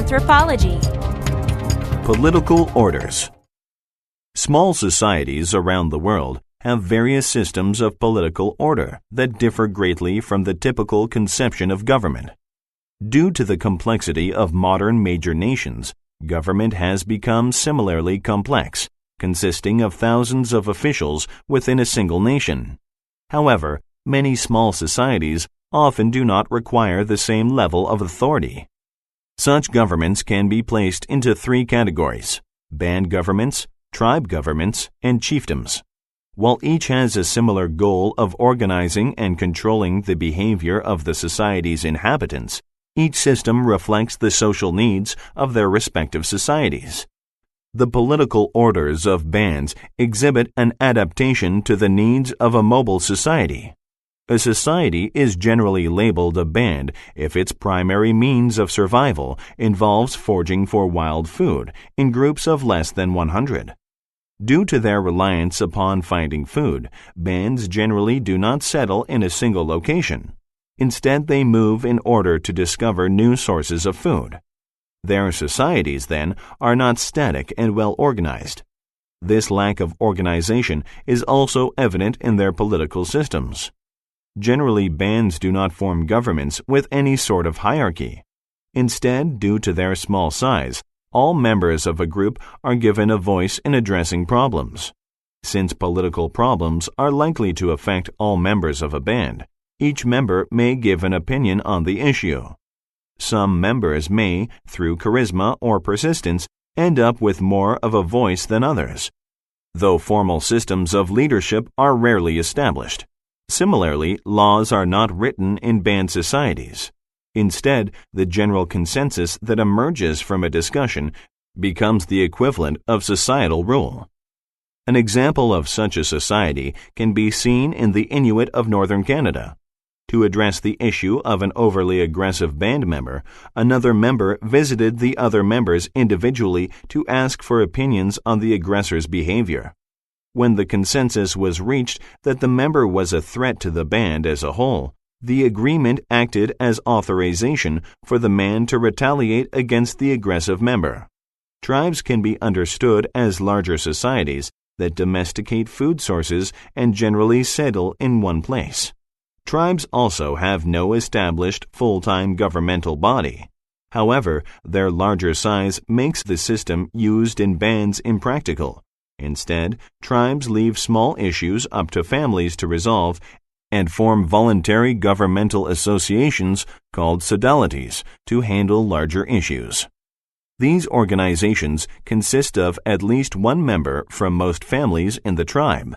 Anthropology. Political orders. Small societies around the world have various systems of political order that differ greatly from the typical conception of government. Due to the complexity of modern major nations, government has become similarly complex, consisting of thousands of officials within a single nation. However, many small societies often do not require the same level of authority. Such governments can be placed into three categories: band governments, tribe governments, and chiefdoms. While each has a similar goal of organizing and controlling the behavior of the society's inhabitants, each system reflects the social needs of their respective societies. The political orders of bands exhibit an adaptation to the needs of a mobile society. A society is generally labeled a band if its primary means of survival involves foraging for wild food in groups of less than 100. Due to their reliance upon finding food, bands generally do not settle in a single location. Instead, they move in order to discover new sources of food. Their societies, then, are not static and well organized. This lack of organization is also evident in their political systems. Generally, bands do not form governments with any sort of hierarchy. Instead, due to their small size, all members of a group are given a voice in addressing problems. Since political problems are likely to affect all members of a band, each member may give an opinion on the issue. Some members may, through charisma or persistence, end up with more of a voice than others, though formal systems of leadership are rarely established. Similarly, laws are not written in band societies. Instead, the general consensus that emerges from a discussion becomes the equivalent of societal rule. An example of such a society can be seen in the Inuit of northern Canada. To address the issue of an overly aggressive band member, another member visited the other members individually to ask for opinions on the aggressor's behavior. When the consensus was reached that the member was a threat to the band as a whole, the agreement acted as authorization for the man to retaliate against the aggressive member. Tribes can be understood as larger societies that domesticate food sources and generally settle in one place. Tribes also have no established full-time governmental body. However, their larger size makes the system used in bands impractical. Instead, tribes leave small issues up to families to resolve and form voluntary governmental associations called sodalities to handle larger issues. These organizations consist of at least one member from most families in the tribe.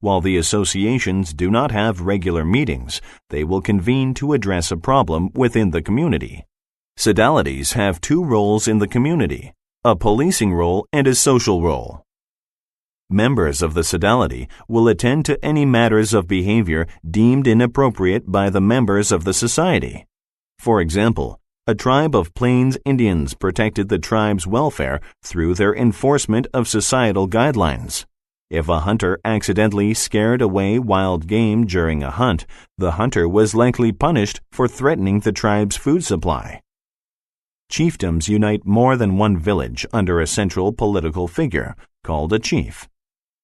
While the associations do not have regular meetings, they will convene to address a problem within the community. Sodalities have two roles in the community: a policing role and a social role. Members of the sodality will attend to any matters of behavior deemed inappropriate by the members of the society. For example, a tribe of Plains Indians protected the tribe's welfare through their enforcement of societal guidelines. If a hunter accidentally scared away wild game during a hunt, the hunter was likely punished for threatening the tribe's food supply. Chiefdoms unite more than one village under a central political figure, called a chief.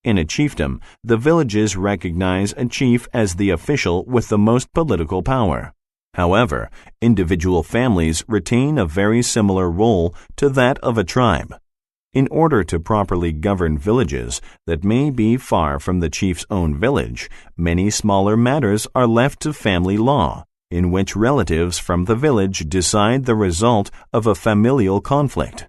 In a chiefdom, the villages recognize a chief as the official with the most political power. However, individual families retain a very similar role to that of a tribe. In order to properly govern villages that may be far from the chief's own village, many smaller matters are left to family law, in which relatives from the village decide the result of a familial conflict.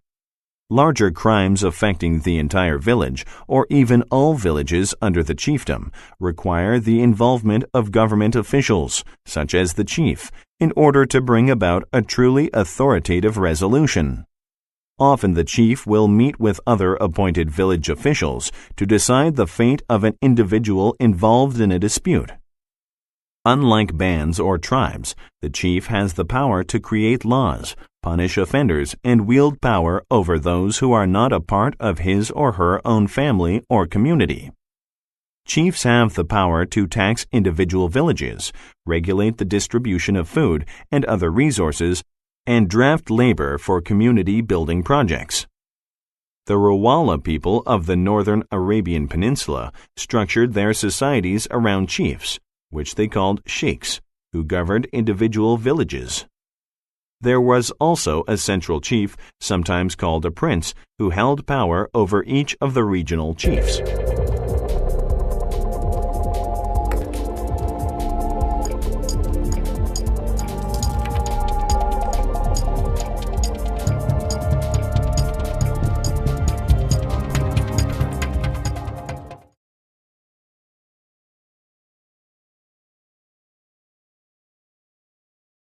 Larger crimes affecting the entire village, or even all villages under the chiefdom, require the involvement of government officials, such as the chief, in order to bring about a truly authoritative resolution. Often the chief will meet with other appointed village officials to decide the fate of an individual involved in a dispute. Unlike bands or tribes, the chief has the power to create laws, punish offenders, and wield power over those who are not a part of his or her own family or community. Chiefs have the power to tax individual villages, regulate the distribution of food and other resources, and draft labor for community building projects. The Rawala people of the northern Arabian Peninsula structured their societies around chiefs, which they called sheikhs, who governed individual villages. There was also a central chief, sometimes called a prince, who held power over each of the regional chiefs.